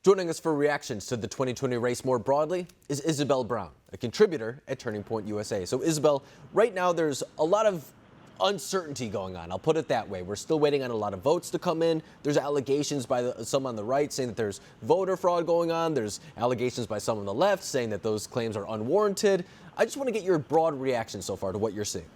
Joining us for reactions to the 2020 race more broadly is Isabel Brown, a contributor at Turning Point USA. So Isabel, right now there's a lot of uncertainty going on. I'll put it that way. We're still waiting on a lot of votes to come in. There's allegations by some on the right saying that there's voter fraud going on. There's allegations by some on the left saying that those claims are unwarranted. I just want to get your broad reaction so far to what you're seeing.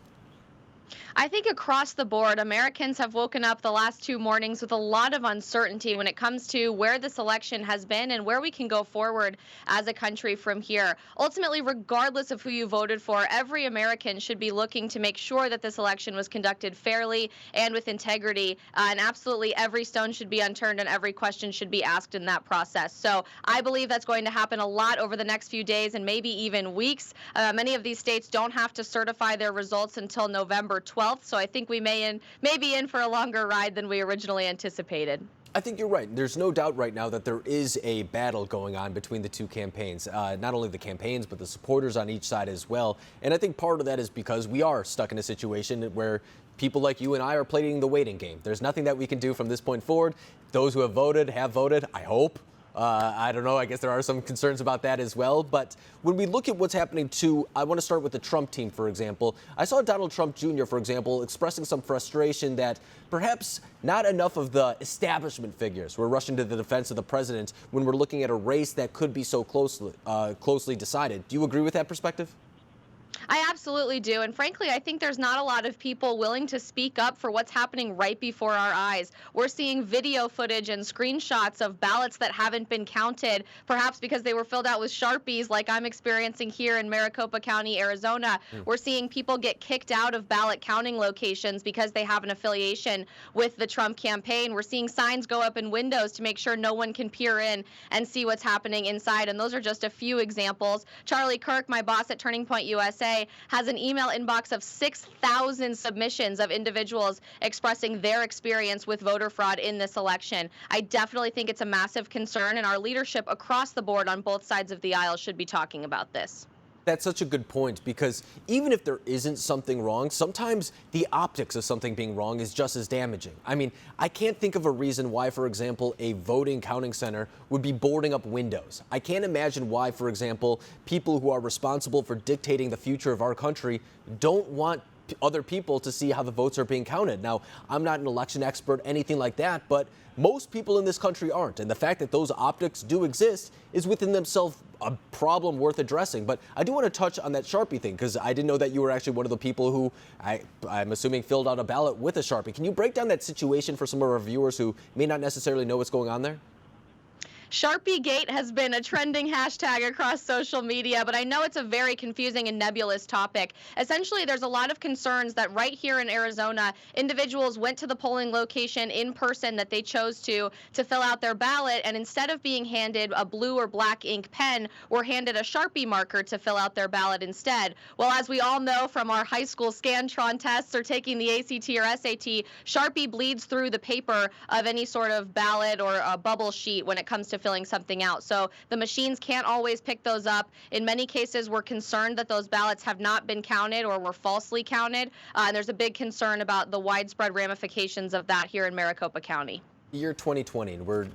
I think across the board, Americans have woken up the last 2 mornings with a lot of uncertainty when it comes to where this election has been and where we can go forward as a country from here. Ultimately, regardless of who you voted for, every American should be looking to make sure that this election was conducted fairly and with integrity, and absolutely every stone should be unturned and every question should be asked in that process. So I believe that's going to happen a lot over the next few days and maybe even weeks. Many of these states don't have to certify their results until November 12th, so I think we may be in for a longer ride than we originally anticipated. I think you're right. There's no doubt right now that there is a battle going on between the two campaigns, not only the campaigns, but the supporters on each side as well. And I think part of that is because we are stuck in a situation where people like you and I are playing the waiting game. There's nothing that we can do from this point forward. Those who have voted, I hope. I don't know. I guess there are some concerns about that as well. But when we look at what's happening I want to start with the Trump team, for example. I saw Donald Trump Jr., for example, expressing some frustration that perhaps not enough of the establishment figures were rushing to the defense of the president when we're looking at a race that could be so closely decided. Do you agree with that perspective? I absolutely do. And frankly, I think there's not a lot of people willing to speak up for what's happening right before our eyes. We're seeing video footage and screenshots of ballots that haven't been counted, perhaps because they were filled out with Sharpies like I'm experiencing here in Maricopa County, Arizona. We're seeing people get kicked out of ballot counting locations because they have an affiliation with the Trump campaign. We're seeing signs go up in windows to make sure no one can peer in and see what's happening inside. And those are just a few examples. Charlie Kirk, my boss at Turning Point USA, has an email inbox of 6,000 submissions of individuals expressing their experience with voter fraud in this election. I definitely think it's a massive concern, and our leadership across the board on both sides of the aisle should be talking about this. That's such a good point, because even if there isn't something wrong, sometimes the optics of something being wrong is just as damaging. I mean, I can't think of a reason why, for example, a voting counting center would be boarding up windows. I can't imagine why, for example, people who are responsible for dictating the future of our country don't want other people to see how the votes are being counted. Now, I'm not an election expert, anything like that, but most people in this country aren't. And the fact that those optics do exist is within themselves a problem worth addressing. But I do want to touch on that Sharpie thing, because I didn't know that you were actually one of the people who, I'm assuming, filled out a ballot with a Sharpie. Can you break down that situation for some of our viewers who may not necessarily know what's going on there? SharpieGate has been a trending hashtag across social media, but I know it's a very confusing and nebulous topic. Essentially, there's a lot of concerns that right here in Arizona, individuals went to the polling location in person that they chose to fill out their ballot, and instead of being handed a blue or black ink pen, were handed a Sharpie marker to fill out their ballot instead. Well, as we all know from our high school Scantron tests or taking the ACT or SAT, Sharpie bleeds through the paper of any sort of ballot or a bubble sheet when it comes to filling something out. So the machines can't always pick those up. In many cases, we're concerned that those ballots have not been counted or were falsely counted. And there's a big concern about the widespread ramifications of that here in Maricopa County. Year 2020, and we're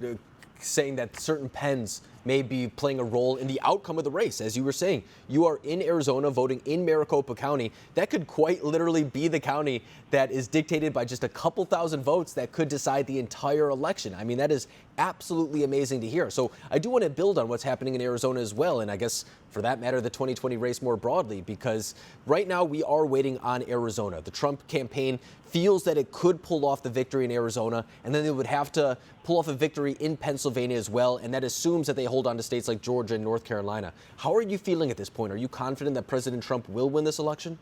saying that certain pens may be playing a role in the outcome of the race. As you were saying, you are in Arizona voting in Maricopa County. That could quite literally be the county that is dictated by just a couple thousand votes that could decide the entire election. I mean, that is absolutely amazing to hear. So I do want to build on what's happening in Arizona as well, and I guess for that matter, the 2020 race more broadly, because right now we are waiting on Arizona. The Trump campaign feels that it could pull off the victory in Arizona, and then they would have to pull off a victory in Pennsylvania as well, and that assumes that they hold on to states like Georgia and North Carolina. How are you feeling at this point? Are you confident that President Trump will win this election?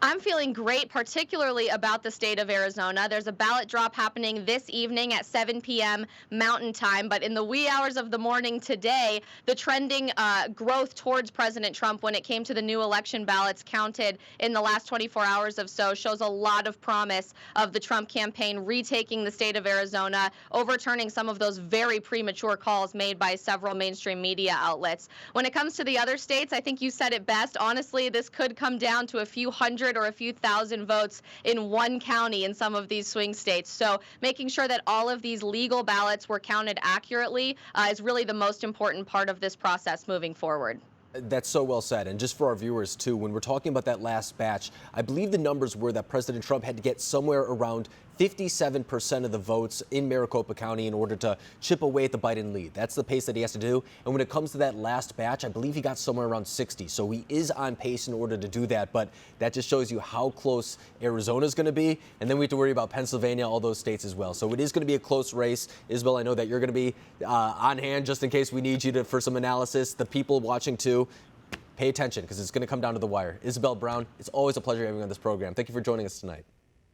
I'm feeling great, particularly about the state of Arizona. There's a ballot drop happening this evening at 7 p.m. Mountain Time, but in the wee hours of the morning today, the trending growth towards President Trump when it came to the new election ballots counted in the last 24 hours or so shows a lot of promise of the Trump campaign retaking the state of Arizona, overturning some of those very premature calls made by several mainstream media outlets. When it comes to the other states, I think you said it best. Honestly, this could come down to a few hundred hundred or a few thousand votes in one county in some of these swing states. So making sure that all of these legal ballots were counted accurately is really the most important part of this process moving forward. That's so well said. And just for our viewers, too, when we're talking about that last batch, I believe the numbers were that President Trump had to get somewhere around 57% of the votes in Maricopa County in order to chip away at the Biden lead. That's the pace that he has to do. And when it comes to that last batch, I believe he got somewhere around 60. So he is on pace in order to do that. But that just shows you how close Arizona is going to be. And then we have to worry about Pennsylvania, all those states as well. So it is going to be a close race. Isabel, I know that you're going to be on hand just in case we need you for some analysis. The people watching, too, pay attention because it's going to come down to the wire. Isabel Brown, it's always a pleasure having you on this program. Thank you for joining us tonight.